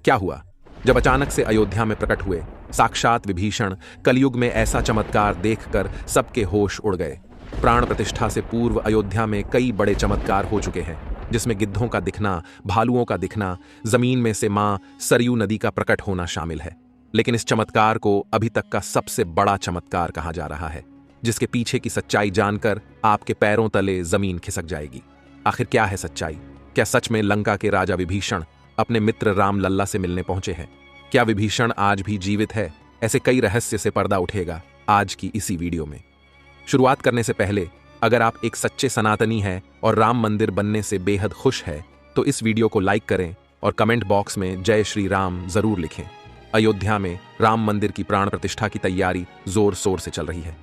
क्या हुआ? जब अचानक से अयोध्या में प्रकट हुए साक्षात विभीषण, कलयुग में ऐसा चमत्कार देखकर सबके होश उड़ गए। प्राण प्रतिष्ठा से पूर्व अयोध्या में कई बड़े चमत्कार हो चुके हैं, जिसमें गिद्धों का दिखना, भालुओं का दिखना, जमीन में से मां सरयू नदी का प्रकट होना शामिल है। लेकिन इस चमत्कार को अभी तक का सबसे बड़ा चमत्कार कहा जा रहा है, जिसके पीछे की सच्चाई जानकर आपके पैरों तले जमीन खिसक जाएगी। आखिर क्या है सच्चाई? क्या सच में लंका के राजा विभीषण अपने मित्र राम लल्ला से मिलने पहुंचे हैं? क्या विभीषण आज भी जीवित है? ऐसे कई रहस्य से पर्दा उठेगा आज की इसी वीडियो में। शुरुआत करने से पहले, अगर आप एक सच्चे सनातनी हैं और राम मंदिर बनने से बेहद खुश है, तो इस वीडियो को लाइक करें और कमेंट बॉक्स में जय श्री राम जरूर लिखें। अयोध्या में राम मंदिर की प्राण प्रतिष्ठा की तैयारी जोर शोर से चल रही है।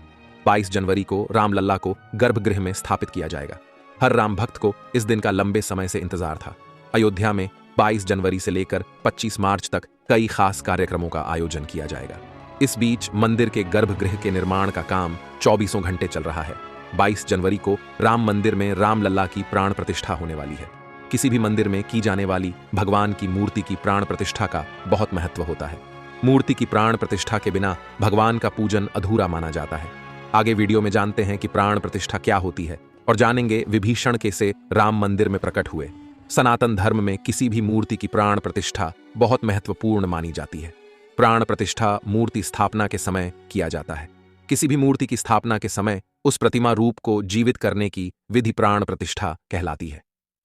22 जनवरी को राम लल्ला को गर्भगृह में स्थापित किया जाएगा। हर राम भक्त को इस दिन का लंबे समय से इंतजार था। अयोध्या में 22 जनवरी से लेकर 25 मार्च तक कई खास कार्यक्रमों का आयोजन किया जाएगा। इस बीच मंदिर के गर्भगृह के निर्माण का काम 24 घंटे चल रहा है। 22 जनवरी को राम मंदिर में राम लल्ला की प्राण प्रतिष्ठा होने वाली है। किसी भी मंदिर में की जाने वाली भगवान की मूर्ति की प्राण प्रतिष्ठा का बहुत महत्व होता है। मूर्ति की प्राण प्रतिष्ठा के बिना भगवान का पूजन अधूरा माना जाता है। आगे वीडियो में जानते हैं कि प्राण प्रतिष्ठा क्या होती है और जानेंगे विभीषण कैसे राम मंदिर में प्रकट हुए। सनातन धर्म में किसी भी मूर्ति की प्राण प्रतिष्ठा बहुत महत्वपूर्ण मानी जाती है। प्राण प्रतिष्ठा मूर्ति स्थापना के समय किया जाता है। किसी भी मूर्ति की स्थापना के समय उस प्रतिमा रूप को जीवित करने की विधि प्राण प्रतिष्ठा कहलाती है।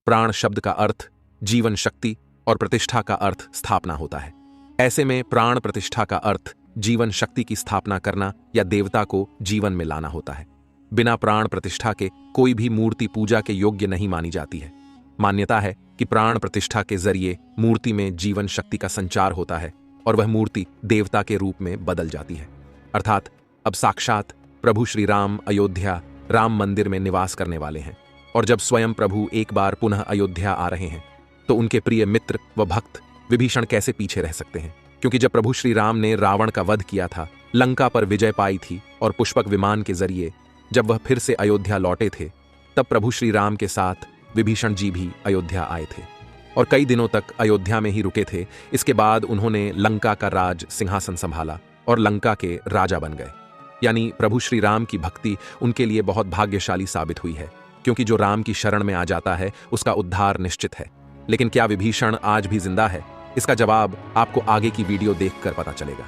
प्राण शब्द का अर्थ जीवन शक्ति और प्रतिष्ठा का अर्थ स्थापना होता है। ऐसे में प्राण प्रतिष्ठा का अर्थ जीवन शक्ति की स्थापना करना या देवता को जीवन में लाना होता है। बिना प्राण प्रतिष्ठा के कोई भी मूर्ति पूजा के योग्य नहीं मानी जाती है। मान्यता है कि प्राण प्रतिष्ठा के जरिए मूर्ति में जीवन शक्ति का संचार होता है और वह मूर्ति देवता के रूप में बदल जाती है। अर्थात अब साक्षात प्रभु श्री राम अयोध्या राम मंदिर में निवास करने वाले हैं। और जब स्वयं प्रभु एक बार पुनः अयोध्या आ रहे हैं, तो उनके प्रिय मित्र व भक्त विभीषण कैसे पीछे रह सकते हैं? क्योंकि जब प्रभु श्री राम ने रावण का वध किया था, लंका पर विजय पाई थी और पुष्पक विमान के जरिए जब वह फिर से अयोध्या लौटे थे, तब प्रभु श्री राम के साथ विभीषण जी भी अयोध्या आए थे और कई दिनों तक अयोध्या में ही रुके थे। इसके बाद उन्होंने लंका का राज सिंहासन संभाला और लंका के राजा बन गए। यानी प्रभु श्री राम की भक्ति उनके लिए बहुत भाग्यशाली साबित हुई है, क्योंकि जो राम की शरण में आ जाता है उसका उद्धार निश्चित है। लेकिन क्या विभीषण आज भी जिंदा है? इसका जवाब आपको आगे की वीडियो देखकर पता चलेगा।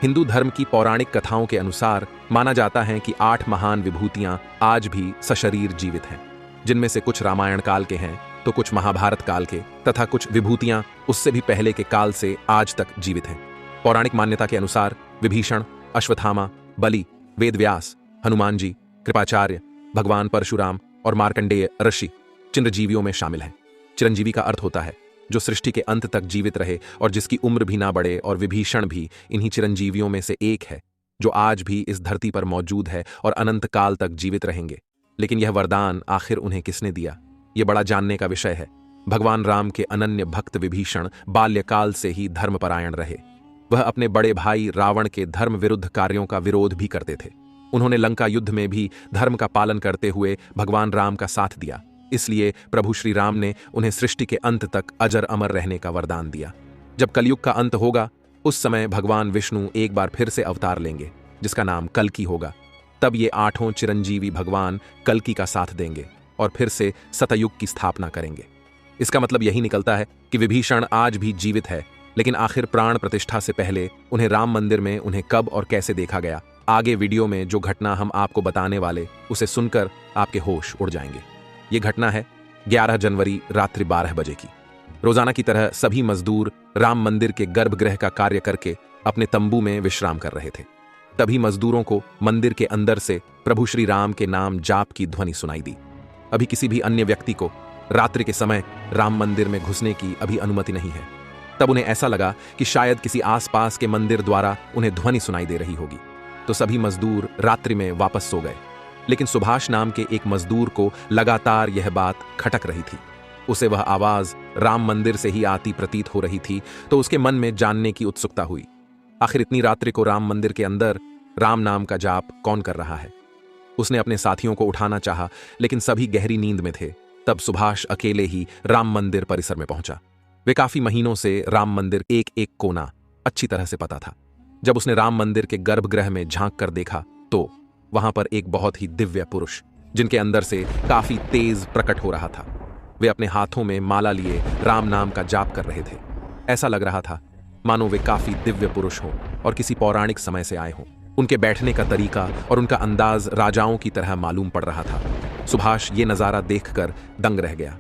हिंदू धर्म की पौराणिक कथाओं के अनुसार माना जाता है कि 8 महान विभूतियां आज भी सशरीर जीवित हैं, जिनमें से कुछ रामायण काल के हैं तो कुछ महाभारत काल के, तथा कुछ विभूतियां उससे भी पहले के काल से आज तक जीवित हैं। पौराणिक मान्यता के अनुसार विभीषण, अश्वत्थामा, बलि, वेदव्यास, हनुमान जी, कृपाचार्य, भगवान परशुराम और मार्कंडेय ऋषि चिरंजीवियों में शामिल हैं। चिरंजीवी का अर्थ होता है जो सृष्टि के अंत तक जीवित रहे और जिसकी उम्र भी ना बढ़े, और विभीषण भी इन्हीं चिरंजीवियों में से एक है जो आज भी इस धरती पर मौजूद है और अनंत काल तक जीवित रहेंगे। लेकिन यह वरदान आखिर उन्हें किसने दिया, ये बड़ा जानने का विषय है। भगवान राम के अनन्य भक्त विभीषण बाल्यकाल से ही धर्मपरायण रहे। वह अपने बड़े भाई रावण के धर्म विरुद्ध कार्यों का विरोध भी करते थे। उन्होंने लंका युद्ध में भी धर्म का पालन करते हुए भगवान राम का साथ दिया। इसलिए प्रभु श्री राम ने उन्हें सृष्टि के अंत तक अजर अमर रहने का वरदान दिया। जब कलयुग का अंत होगा, उस समय भगवान विष्णु एक बार फिर से अवतार लेंगे, जिसका नाम कल्कि होगा। तब ये 8 चिरंजीवी भगवान कल्कि का साथ देंगे और फिर से सतयुग की स्थापना करेंगे। इसका मतलब यही निकलता है कि विभीषण आज भी जीवित है, लेकिन आखिर प्राण प्रतिष्ठा से पहले उन्हें राम मंदिर में उन्हें कब और कैसे देखा गया? आगे वीडियो में जो घटना हम आपको बताने वाले, उसे सुनकर आपके होश उड़ जाएंगे। ये घटना है 11 जनवरी रात्रि 12 बजे की। रोजाना की तरह सभी मजदूर राम मंदिर के गर्भगृह का कार्य करके अपने तंबू में विश्राम कर रहे थे। तभी मजदूरों को मंदिर के अंदर से प्रभु श्री राम के नाम जाप की ध्वनि सुनाई दी। अभी किसी भी अन्य व्यक्ति को रात्रि के समय राम मंदिर में घुसने की अभी अनुमति नहीं है। तब उन्हें ऐसा लगा कि शायद किसी आसपास के मंदिर द्वारा उन्हें ध्वनि सुनाई दे रही होगी, तो सभी मजदूर रात्रि में वापस सो गए। लेकिन सुभाष नाम के एक मजदूर को लगातार यह बात खटक रही थी। उसे वह आवाज राम मंदिर से ही आती प्रतीत हो रही थी, तो उसके मन में जानने की उत्सुकता हुई। आखिर इतनी रात्रि को राम मंदिर के अंदर राम नाम का जाप कौन कर रहा है? उसने अपने साथियों को उठाना चाहा, लेकिन सभी गहरी नींद में थे। तब सुभाष अकेले ही राम मंदिर परिसर में पहुंचा। वे काफी महीनों से राम मंदिर एक एक कोना अच्छी तरह से पता था। जब उसने राम मंदिर के गर्भगृह में झांक कर देखा तो वहां पर एक बहुत ही दिव्य पुरुष, जिनके अंदर से काफी तेज प्रकट हो रहा था। वे अपने हाथों में माला लिए राम नाम का जाप कर रहे थे। ऐसा लग रहा था मानो वे काफी दिव्य पुरुष हों और किसी पौराणिक समय से आए हों। उनके बैठने का तरीका और उनका अंदाज राजाओं की तरह मालूम पड़ रहा था। सुभाष ये नजारा देखकर दंग रह गया।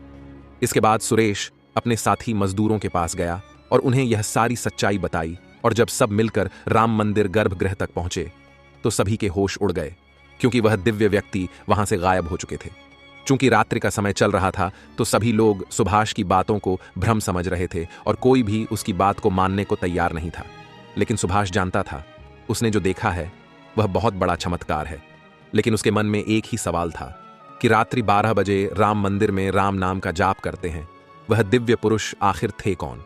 इसके बाद सुरेश अपने साथी मजदूरों के पास गया और उन्हें यह सारी सच्चाई बताई, और जब सब मिलकर राम मंदिर गर्भगृह तक पहुंचे तो सभी के होश उड़ गए, क्योंकि वह दिव्य व्यक्ति वहां से गायब हो चुके थे। चूंकि रात्रि का समय चल रहा था तो सभी लोग सुभाष की बातों को भ्रम समझ रहे थे और कोई भी उसकी बात को मानने को तैयार नहीं था। लेकिन सुभाष जानता था उसने जो देखा है वह बहुत बड़ा चमत्कार है। लेकिन उसके मन में एक ही सवाल था कि रात्रि 12 बजे राम मंदिर में राम नाम का जाप करते हैं वह दिव्य पुरुष आखिर थे कौन?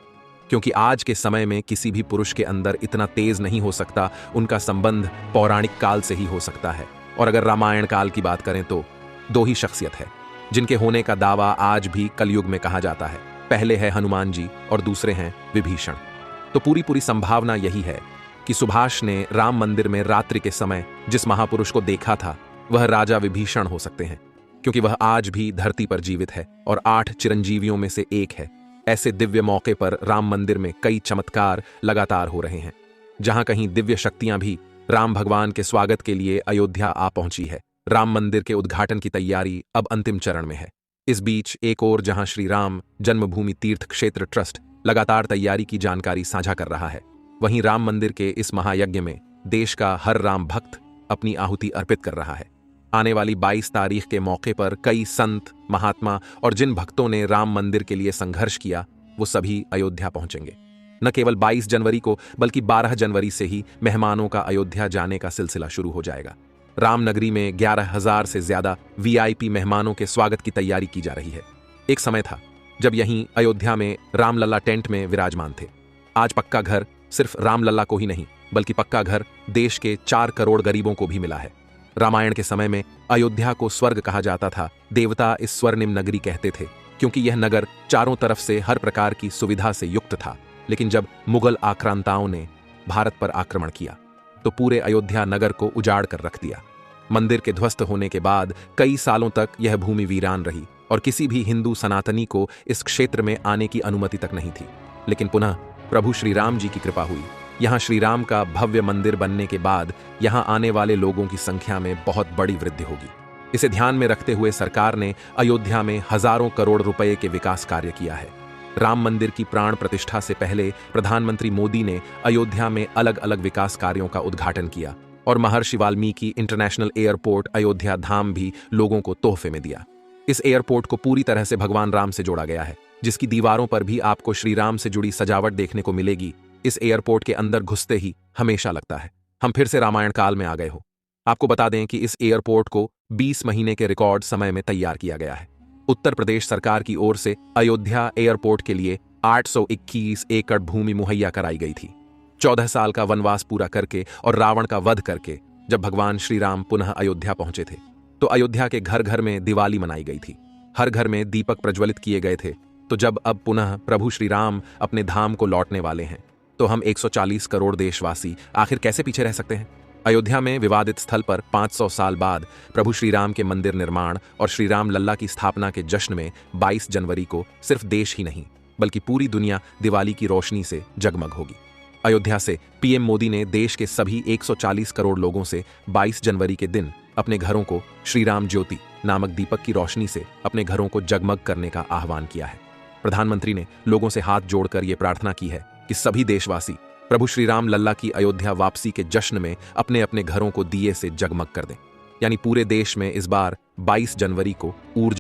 क्योंकि आज के समय में किसी भी पुरुष के अंदर इतना तेज नहीं हो सकता, उनका संबंध पौराणिक काल से ही हो सकता है। और अगर रामायण काल की बात करें तो 2 ही शख्सियत है जिनके होने का दावा आज भी कलयुग में कहा जाता है। पहले है हनुमान जी और दूसरे हैं विभीषण। तो पूरी संभावना यही है कि सुभाष ने राम मंदिर में रात्रि के समय जिस महापुरुष को देखा था वह राजा विभीषण हो सकते हैं, क्योंकि वह आज भी धरती पर जीवित है और 8 चिरंजीवियों में से एक है। ऐसे दिव्य मौके पर राम मंदिर में कई चमत्कार लगातार हो रहे हैं। जहां कहीं दिव्य शक्तियां भी राम भगवान के स्वागत के लिए अयोध्या आ पहुंची है। राम मंदिर के उद्घाटन की तैयारी अब अंतिम चरण में है। इस बीच एक और जहां श्री राम जन्मभूमि तीर्थ क्षेत्र ट्रस्ट लगातार तैयारी की जानकारी साझा कर रहा है, वहीं राम मंदिर के इस महायज्ञ में देश का हर राम भक्त अपनी आहुति अर्पित कर रहा है। आने वाली 22 तारीख के मौके पर कई संत, महात्मा और जिन भक्तों ने राम मंदिर के लिए संघर्ष किया वो सभी अयोध्या पहुंचेंगे। न केवल 22 जनवरी को बल्कि 12 जनवरी से ही मेहमानों का अयोध्या जाने का सिलसिला शुरू हो जाएगा। रामनगरी में 11,000 से ज्यादा VIP मेहमानों के स्वागत की तैयारी की जा रही है। एक समय था जब यहीं अयोध्या में रामलला टेंट में विराजमान थे। आज पक्का घर सिर्फ रामलला को ही नहीं बल्कि पक्का घर देश के 4 करोड़ गरीबों को भी मिला है। रामायण के समय में अयोध्या को स्वर्ग कहा जाता था। देवता इस स्वर्णिम नगरी कहते थे, क्योंकि यह नगर चारों तरफ से हर प्रकार की सुविधा से युक्त था। लेकिन जब मुगल आक्रांताओं ने भारत पर आक्रमण किया तो पूरे अयोध्या नगर को उजाड़ कर रख दिया। मंदिर के ध्वस्त होने के बाद कई सालों तक यह भूमि वीरान रही और किसी भी हिंदू सनातनी को इस क्षेत्र में आने की अनुमति तक नहीं थी। लेकिन पुनः प्रभु श्री राम जी की कृपा हुई। यहाँ श्री राम का भव्य मंदिर बनने के बाद यहाँ आने वाले लोगों की संख्या में बहुत बड़ी वृद्धि होगी। इसे ध्यान में रखते हुए सरकार ने अयोध्या में हजारों करोड़ रुपए के विकास कार्य किया है। राम मंदिर की प्राण प्रतिष्ठा से पहले प्रधानमंत्री मोदी ने अयोध्या में अलग अलग विकास कार्यों का उद्घाटन किया और महर्षि वाल्मीकि इंटरनेशनल एयरपोर्ट अयोध्या धाम भी लोगों को तोहफे में दिया। इस एयरपोर्ट को पूरी तरह से भगवान राम से जोड़ा गया है, जिसकी दीवारों पर भी आपको श्री राम से जुड़ी सजावट देखने को मिलेगी। इस एयरपोर्ट के अंदर घुसते ही हमेशा लगता है हम फिर से रामायण काल में आ गए हो। आपको बता दें कि इस एयरपोर्ट को 20 महीने के रिकॉर्ड समय में तैयार किया गया है। उत्तर प्रदेश सरकार की ओर से अयोध्या एयरपोर्ट के लिए 821 एकड़ भूमि मुहैया कराई गई थी। 14 साल का वनवास पूरा करके और रावण का वध करके जब भगवान श्री राम पुनः अयोध्या पहुंचे थे तो अयोध्या के घर घर में दिवाली मनाई गई थी। हर घर में दीपक प्रज्वलित किए गए थे। तो जब अब पुनः प्रभु श्री राम अपने धाम को लौटने वाले हैं तो हम 140 करोड़ देशवासी आखिर कैसे पीछे रह सकते हैं। अयोध्या में विवादित स्थल पर 500 साल बाद प्रभु श्री राम के मंदिर निर्माण और श्री राम लल्ला की स्थापना के जश्न में 22 जनवरी को सिर्फ देश ही नहीं बल्कि पूरी दुनिया दिवाली की रोशनी से जगमग होगी। अयोध्या से PM मोदी ने देश के सभी 140 करोड़ लोगों से 22 जनवरी के दिन अपने घरों को श्री राम ज्योति नामक दीपक की रोशनी से अपने घरों को जगमग करने का आह्वान किया है। प्रधानमंत्री ने लोगों से हाथ जोड़कर यह प्रार्थना की है कि सभी देशवासी प्रभु श्री राम लल्ला की अयोध्या वापसी के जश्न में अपने अपने घरों को दिए से जगमग कर दें। यानी पूरे देश में इस बार 22 जनवरी को ऊर्जा